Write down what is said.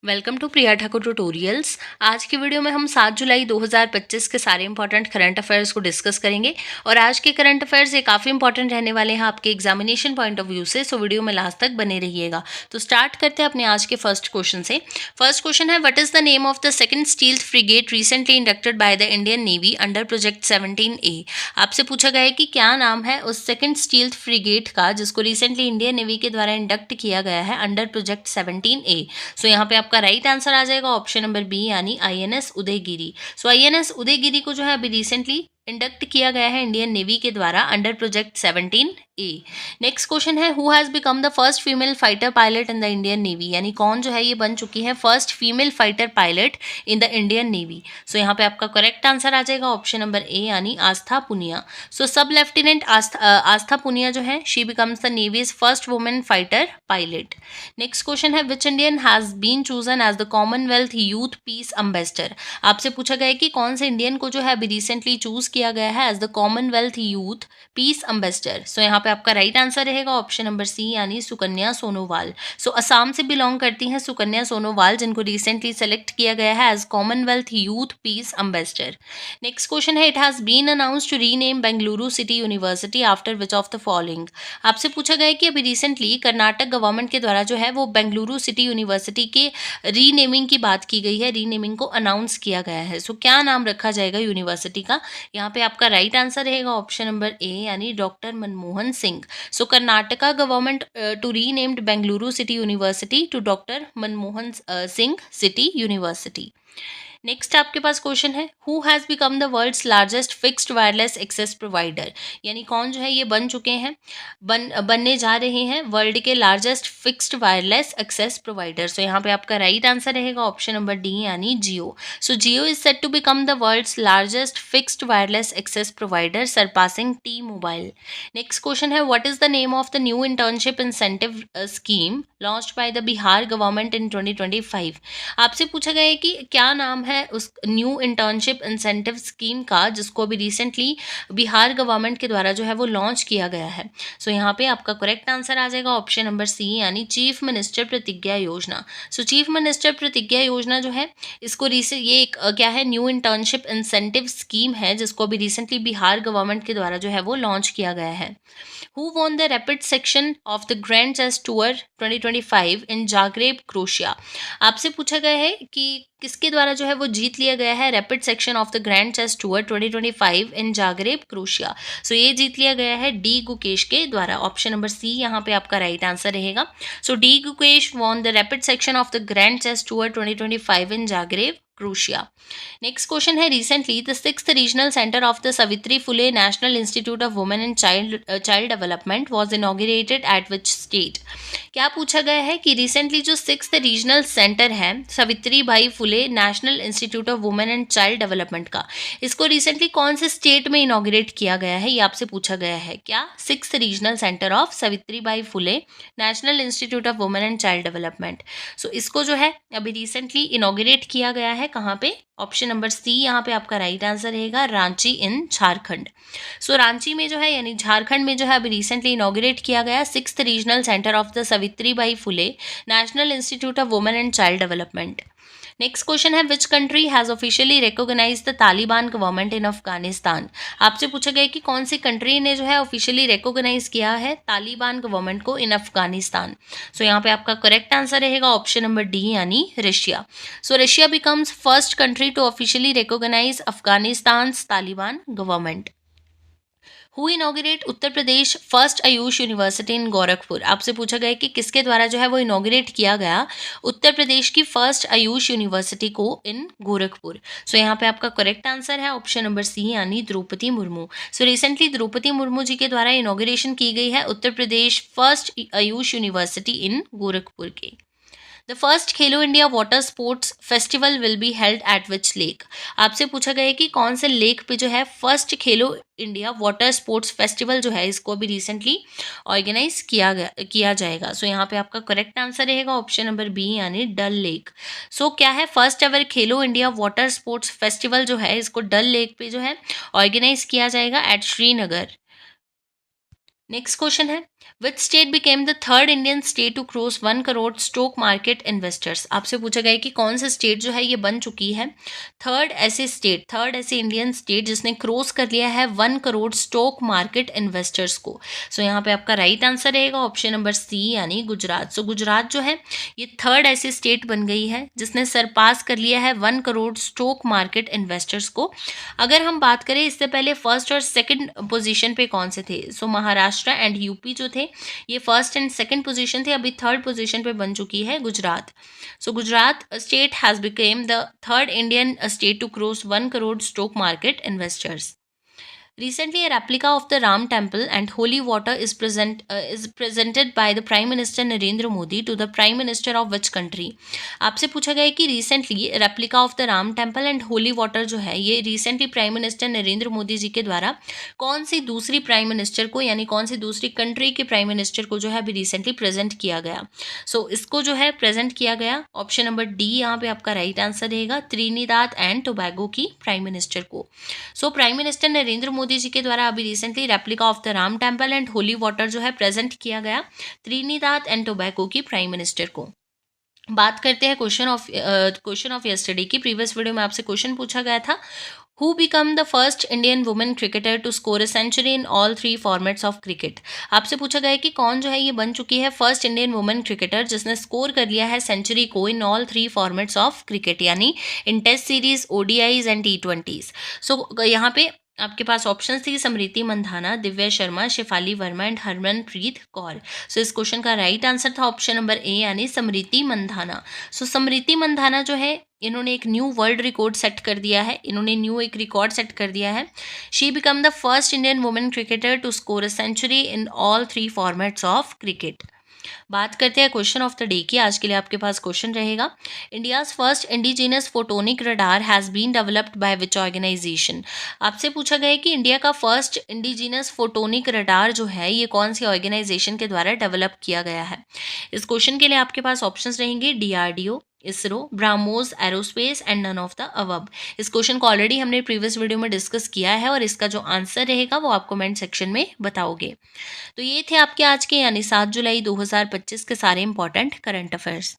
Welcome to Priya Thakur tutorials. आज की video में हम 7 जुलाई 2025 के सारे इंपॉर्टेंट करंट अफेयर्स को डिस्कस करेंगे और आज के करंट अफेयर्स ये काफ़ी इंपॉर्टेंट रहने वाले हैं आपके एग्जामिनेशन पॉइंट ऑफ व्यू से। सो वीडियो में लास्ट तक बने रहिएगा। तो स्टार्ट करते हैं अपने आज के फर्स्ट क्वेश्चन से। फर्स्ट क्वेश्चन है, what is the name of the second stealth frigate recently inducted by the Indian navy under project 17A। आपसे पूछा गया है कि क्या नाम है उस सेकंड स्टील्थ फ्रिगेट का जिसको रिसेंटली इंडियन नेवी के द्वारा इंडक्ट किया गया है अंडर प्रोजेक्ट 17A। सो यहाँ पे आपका राइट आंसर आ जाएगा ऑप्शन नंबर बी यानी आईएनएस उदयगिरी। सो आईएनएस उदयगिरी को जो है अभी रिसेंटली इंडक्ट किया गया है इंडियन नेवी के द्वारा under project 17A। Next question है, who has become the first female fighter pilot in the Indian navy, यानी कौन जो है ये बन चुकी है first female fighter pilot in the Indian navy. So यहाँ पे आपका करेक्ट आंसर आ जाएगा ऑप्शन नंबर ए यानी आस्था पुनिया। सो सब लेफ्टिनेंट आस्था पुनिया जो है she becomes the navy's first women fighter pilot. Next question है, which Indian has been chosen as the Commonwealth youth peace ambassador. आपसे पूछा गया है कि कौन से इंडियन को जो है अभी रिसेंटली चूज किया गया है as the Commonwealth youth peace ambassador. So यहाँ पे आपका राइट आंसर रहेगा ऑप्शन नंबर सी यानी सुकन्या सोनोवाल। सो असम से बिलोंग करती हैं सुकन्या सोनोवाल, जिनको रिसेंटली सेलेक्ट किया गया है as Commonwealth youth peace ambassador. Next question है, it has been announced to rename Bengaluru city university after which of the following. आपसे पूछा गया है कि अभी रिसेंटली कर्नाटक गवर्नमेंट के द्वारा जो है वो बेंगलुरु सिटी यूनिवर्सिटी के रीनेमिंग की बात की गई है, रीनेमिंग को अनाउंस किया गया है। सो क्या नाम रखा जाएगा यूनिवर्सिटी का? यहाँ पे आपका राइट आंसर रहेगा ऑप्शन नंबर ए यानी doctor Manmohan Singh. So Karnataka government to renamed Bengaluru city university to doctor Manmohan Singh city university. Next आपके पास क्वेश्चन है, who has become the world's largest fixed wireless access provider, यानी कौन जो है ये बन चुके हैं बनने जा रहे हैं वर्ल्ड के largest fixed wireless access provider. So यहाँ पे आपका राइट आंसर रहेगा ऑप्शन नंबर डी यानी Jio. So Jio is set to become the world's largest fixed wireless access provider surpassing T mobile. Next question है, what is the name of the new internship incentive scheme launched by the Bihar government in 2025। आपसे पूछा गया है कि क्या नाम है उस न्यू इंटर्नशिप इंसेंटिव स्कीम का जिसको अभी रिसेंटली बिहार गवर्नमेंट के द्वारा जो है वो लॉन्च किया गया है। सो यहाँ पे आपका करेक्ट आंसर आ जाएगा ऑप्शन नंबर सी यानी चीफ मिनिस्टर प्रतिज्ञा योजना। सो चीफ मिनिस्टर प्रतिज्ञा योजना जो है इसको ये एक क्या है न्यू इंटर्नशिप इंसेंटिव स्कीम है जिसको अभी रिसेंटली बिहार गवर्नमेंट के द्वारा जो है वो लॉन्च किया गया है। Who won the rapid section of the Grand Chess Tour 2025 in Zagreb, Croatia? आपसे पूछा गया है कि किसके द्वारा जो है वो जीत लिया गया है rapid section of the grand chess tour 2025 in Zagreb, Croatia. So ये जीत लिया गया है डी गुकेश के द्वारा। ऑप्शन नंबर सी यहाँ पे आपका राइट आंसर रहेगा। So D Gukesh won the rapid section of the grand chess tour 2025 in Zagreb, Croatia. Next question है, recently the 6th regional centre of the Savitri Phule national institute of women and child development was inaugurated at which state. क्या पूछा गया है कि recently जो 6th regional centre है Savitri by Phule national institute of women and child development का, इसको recently कौन से स्टेट में इनॉग्रेट किया गया है, ये आपसे पूछा गया है। क्या 6th regional centre of Savitribai Phule national institute of women and child development, so इसको जो है अभी रिसेंटली इनॉग्रेट किया गया है कहाँ पे? ऑप्शन नंबर सी यहाँ पे आपका राइट आंसर रहेगा रांची इन झारखंड। सो रांची में जो है यानी झारखंड में जो है अभी रिसेंटली इनॉग्रेट किया गया 6th regional centre of the Savitribai Phule national institute of women and child development. Next question है, which country has officially recognise the Taliban government in Afghanistan. आपसे पूछा गया कि कौन सी कंट्री ने जो है ऑफिशियली रिकॉग्नाइज किया है तालिबान गवर्नमेंट को इन अफगानिस्तान। सो यहाँ पे आपका करेक्ट आंसर रहेगा ऑप्शन नंबर डी यानी Russia. So Russia becomes first country to officially recognise Afghanistan Taliban government. Who inaugurate Uttar Pradesh first AYUSH university in Gorakhpur. आपसे पूछा गया कि किसके द्वारा जो है वो इनॉग्रेट किया गया उत्तर प्रदेश की फर्स्ट आयुष यूनिवर्सिटी को इन गोरखपुर। सो यहाँ पे आपका करेक्ट आंसर है ऑप्शन नंबर सी यानी द्रौपदी मुर्मू। सो रिसेंटली द्रौपदी मुर्मू जी के द्वारा इनॉग्रेशन की गई है उत्तर Pradesh first AYUSH university in Gorakhpur के। The first Khelo India water sports festival will be held at which lake. आपसे पूछा गया है कि कौन से लेक पे जो है फर्स्ट खेलो इंडिया वाटर स्पोर्ट्स फेस्टिवल जो है इसको अभी रिसेंटली ऑर्गेनाइज किया जाएगा। सो यहाँ पे आपका करेक्ट आंसर रहेगा ऑप्शन नंबर बी यानी डल लेक। सो क्या है फर्स्ट एवर खेलो इंडिया वाटर स्पोर्ट्स फेस्टिवल जो है इसको डल लेक पे जो है ऑर्गेनाइज किया जाएगा एट श्रीनगर। नेक्स्ट क्वेश्चन है, which state became the third Indian state to cross 1 crore stock market investors. आपसे पूछा गया है कि कौन सा स्टेट जो है ये बन चुकी है थर्ड ऐसे इंडियन स्टेट जिसने क्रॉस कर लिया है 1 करोड़ स्टॉक मार्केट इन्वेस्टर्स को। सो यहाँ पे आपका राइट आंसर रहेगा ऑप्शन नंबर सी यानी गुजरात। सो गुजरात जो है ये थर्ड ऐसी स्टेट बन गई है जिसने सरपास कर लिया है 1 करोड़ स्टॉक मार्केट इन्वेस्टर्स को। अगर हम बात करें इससे पहले फर्स्ट और सेकंड पोजीशन पे कौन से थे, सो महाराष्ट्र एंड यूपी जो थे ये फर्स्ट एंड सेकंड पोजीशन थे, अभी थर्ड पोजीशन पे बन चुकी है Gujarat. So Gujarat state has became the third Indian state to cross 1 crore stock market investors. Recently, a replica of the Ram Temple and holy water is presented by the Prime Minister Narendra Modi to the Prime Minister of which country? आपसे पूछा गया है कि recently replica of the Ram temple and holy water जो है ये recently prime minister Narendra Modi ji के द्वारा कौन सी दूसरी प्राइम मिनिस्टर को यानी कौन सी दूसरी कंट्री के प्राइम मिनिस्टर को जो है अभी रिसेंटली प्रेजेंट किया गया। सो इसको जो है प्रेजेंट किया गया ऑप्शन नंबर डी यहाँ पे आपका राइट आंसर रहेगा, त्रिनिदाद एंड टोबैगो की प्राइम मिनिस्टर को। So prime minister Narendra Modi ji के द्वारा अभी recently replica of the Ram temple and holy water जो है प्रेजेंट किया गया त्रिनिदाद एंड टोबैगो की प्राइम मिनिस्टर को। बात करते हैं क्वेश्चन ऑफ यस्टरडे की। प्रीवियस वीडियो में आपसे क्वेश्चन पूछा गया था, who become the first Indian women cricketer to score a century in all 3 formats of cricket. आपसे पूछा गया है कि कौन जो है ये बन चुकी है फर्स्ट इंडियन वुमेन क्रिकेटर जिसने स्कोर कर लिया है सेंचुरी को in all 3 formats of cricket यानी in test series, ODIs and T20s। So यहाँ पे आपके पास ऑप्शन थी समृति मंधाना, दिव्या शर्मा, शेफाली वर्मा एंड हरमनप्रीत कौर। सो इस क्वेश्चन का राइट आंसर था ऑप्शन नंबर ए यानी समृति मंधाना। सो समृति मंधाना जो है इन्होंने एक न्यू वर्ल्ड रिकॉर्ड सेट कर दिया है, एक रिकॉर्ड सेट कर दिया है। She become the first Indian women cricketer to score a century in all 3 formats of cricket. बात करते हैं क्वेश्चन ऑफ द डे की। आज के लिए आपके पास क्वेश्चन रहेगा, India's first indigenous photonic radar has been developed by which organisation. आपसे पूछा गया है कि इंडिया का फर्स्ट इंडिजिनस फोटोनिक रडार जो है ये कौन सी ऑर्गेनाइजेशन के द्वारा डेवलप किया गया है। इस क्वेश्चन के लिए आपके पास ऑप्शंस रहेंगे DRDO, ISRO, BrahMos aerospace and none of the above. इस क्वेश्चन को ऑलरेडी हमने प्रीवियस वीडियो में डिस्कस किया है और इसका जो आंसर रहेगा वो आप कमेंट सेक्शन में बताओगे। तो ये थे आपके आज के यानी 7 जुलाई 2025 के सारे इंपॉर्टेंट करंट अफेयर्स।